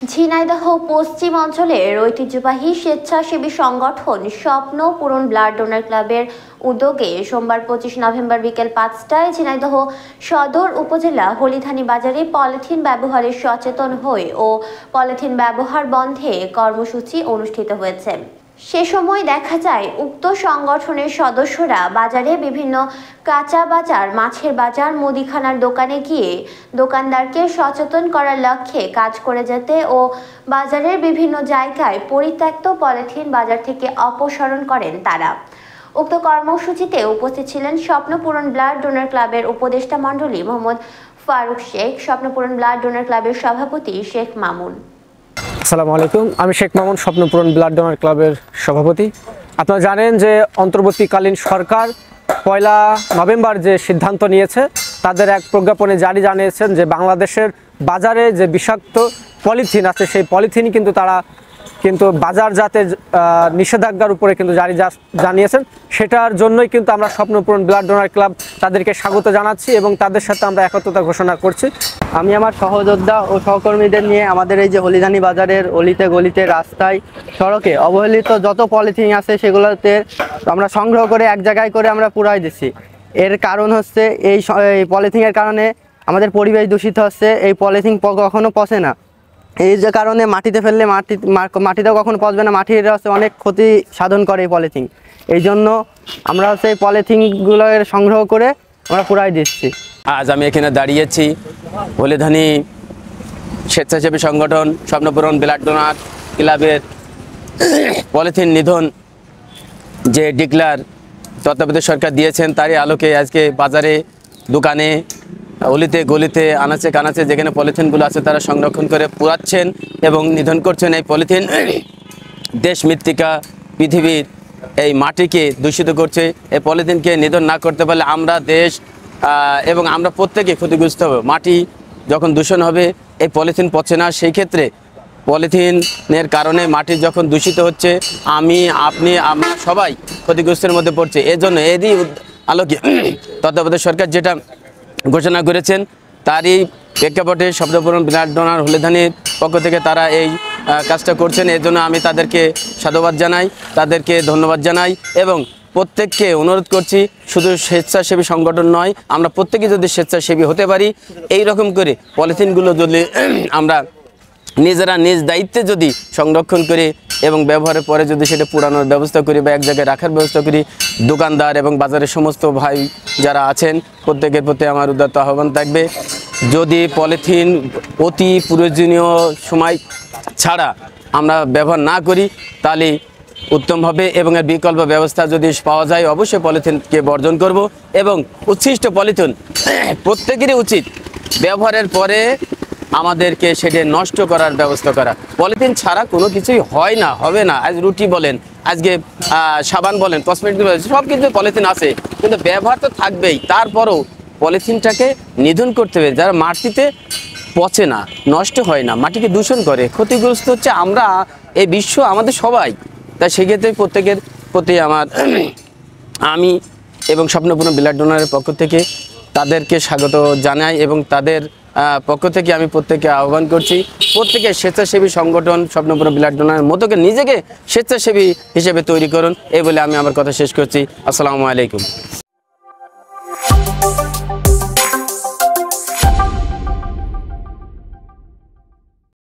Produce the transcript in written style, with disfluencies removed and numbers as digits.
ঝিনাইদহ পশ্চিম অঞ্চলের ঐতিহ্যবাহী স্বেচ্ছাসেবী সংগঠন স্বপ্ন পূরণ ব্লাড ডোনার ক্লাবের উদ্যোগে সোমবার 25 নভেম্বর বিকেল 5টায় ঝিনাইদহ সদর উপজেলা হলিধানী বাজারে পলিথিন ব্যবহারে সচেতন হয়ে ও পলিথিন ব্যবহার বন্ধে কর্মসূচি অনুষ্ঠিত হয়েছে। সে সময় দেখা যায় উক্ত সংগঠনের সদস্যরা বাজারে বিভিন্ন কাঁচা বাজার, মাছের বাজার, মুদিখানার দোকানে গিয়ে দোকানদারকে সচেতন করার লক্ষ্যে কাজ করে যেতে ও বাজারের বিভিন্ন জায়গায় পরিত্যক্ত পলিথিন বাজার থেকে অপসারণ করেন তারা। উক্ত কর্মসূচিতে উপস্থিত ছিলেন স্বপ্নপূরণ ব্লাড ডোনার ক্লাবের উপদেষ্টা মণ্ডলী মোহাম্মদ ফারুক শেখ, স্বপ্নপূরণ ব্লাড ডোনার ক্লাবের সভাপতি শেখ মামুন। আসসালামু আলাইকুম, আমি শেখ মামুন, স্বপ্নপূরণ ব্লাড ডোনার ক্লাবের সভাপতি। আপনারা জানেন যে অন্তর্বর্তীকালীন সরকার 1 নভেম্বর যে সিদ্ধান্ত নিয়েছে, তাদের এক প্রজ্ঞাপনে জারি জানিয়েছেন যে বাংলাদেশের বাজারে যে বিষাক্ত পলিথিন আছে সেই পলিথিন কিন্তু তারা বাজারজাতে নিষেধাজ্ঞার উপরে কিন্তু জানিয়েছেন। সেটার জন্যই কিন্তু আমরা স্বপ্নপূরণ ব্লাড ডোনার ক্লাব তাদেরকে স্বাগত জানাচ্ছি এবং তাদের সাথে আমরা একত্রতা ঘোষণা করছি। আমি আমার সহযোদ্ধা ও সহকর্মীদের নিয়ে আমাদের এই যে হলিধানী বাজারের অলিতে গলিতে, রাস্তায়, সড়কে অবহেলিত যত পলিথিন আছে সেগুলোতে আমরা সংগ্রহ করে এক জায়গায় করে আমরা পুরাই দিচ্ছি। এর কারণ হচ্ছে এই পলিথিনের কারণে আমাদের পরিবেশ দূষিত হচ্ছে। এই পলিথিন কখনো পচে না, এই যে কারণে মাটিতে ফেললে মাটিতেও কখনো পচবে না, মাটির হচ্ছে অনেক ক্ষতি সাধন করে এই পলিথিন। এই জন্য আমরা হচ্ছে এই পলিথিনগুলো সংগ্রহ করে আমরা পুরাই দিচ্ছি। আজ আমি এখানে দাঁড়িয়েছি হলিধানী স্বেচ্ছাসেবী সংগঠন স্বপ্নপূরণ ব্লাড ডোনার ক্লাবের পলিথিন নিধন যে ডিক্লার তত্ত্বাবধায়ক সরকার দিয়েছেন, তারই আলোকে আজকে বাজারে, দোকানে, অলিতে গলিতে, আনাচে কানাচে যেখানে পলিথিনগুলো আছে তারা সংরক্ষণ করে পুরাচ্ছেন এবং নিধন করছেন। এই পলিথিন দেশ মৃত্তিকা, পৃথিবীর এই মাটিকে দূষিত করছে। এই পলিথিনকে নিধন না করতে পারলে আমরা দেশ এবং আমরা প্রত্যেকে ক্ষতিগ্রস্ত হবে। মাটি যখন দূষণ হবে, এই পলিথিন পচে না, সেই ক্ষেত্রে পলিথিনের কারণে মাটি যখন দূষিত হচ্ছে, আমি, আপনি, আমরা সবাই ক্ষতিগ্রস্তের মধ্যে পড়ছে। এজন্য এরই আলোকে তত্ত্বাবধায়ক সরকার যেটা ঘোষণা করেছেন, তারই প্রেক্ষাপটে স্বপ্নপূরণ ব্লাড ডোনার হলিধানীর পক্ষ থেকে তারা এই কাজটা করছেন। এর জন্য আমি তাদেরকে সাধুবাদ জানাই, তাদেরকে ধন্যবাদ জানাই এবং প্রত্যেককে অনুরোধ করছি, শুধু স্বেচ্ছাসেবী সংগঠন নয়, আমরা প্রত্যেকে যদি স্বেচ্ছাসেবী হতে পারি, এই রকম করে পলিথিনগুলো যদি আমরা নিজেরা নিজ দায়িত্বে যদি সংরক্ষণ করি এবং ব্যবহারের পরে যদি সেটা পুরানোর ব্যবস্থা করি বা এক জায়গায় রাখার ব্যবস্থা করি, দোকানদার এবং বাজারের সমস্ত ভাই যারা আছেন প্রত্যেকের প্রতি আমার উদাত্ত আহ্বান থাকবে, যদি পলিথিন অতি প্রয়োজনীয় সময় ছাড়া আমরা ব্যবহার না করি তাহলে উত্তম হবে এবং এর বিকল্প ব্যবস্থা যদি পাওয়া যায় অবশ্যই পলিথিনকে বর্জন করব এবং উচ্ছিষ্ট পলিথিন প্রত্যেকেরই উচিত ব্যবহারের পরে আমাদেরকে সেটা নষ্ট করার ব্যবস্থা করা। পলিথিন ছাড়া কোনো কিছুই হয় না, হবে না। আজ রুটি বলেন, আজকে সাবান বলেন, কসমেটিক বলেন, সব কিছু পলিথিন আছে, কিন্তু ব্যবহার তো থাকবেই। তারপরও পলিথিনটাকে নিধন করতে হবে, যারা মাটিতে পচে না, নষ্ট হয় না, মাটিকে দূষণ করে, ক্ষতিগ্রস্ত হচ্ছে আমরা, এই বিশ্ব, আমাদের সবাই। তাই সেক্ষেত্রে প্রত্যেকের প্রতি আমি এবং স্বপ্নপূরণ ব্লাড ডোনারের পক্ষ থেকে তাদেরকে স্বাগত জানাই এবং তাদের পক্ষ থেকে আমি প্রত্যেককে আহ্বান করছি, প্রত্যেকে স্বেচ্ছাসেবী সংগঠন স্বপ্নপূরণ ব্লাড ডোনারের মতোকে নিজেকে স্বেচ্ছাসেবী হিসেবে তৈরি করুন। এই বলে আমি আমার কথা শেষ করছি। আসসালামু আলাইকুম।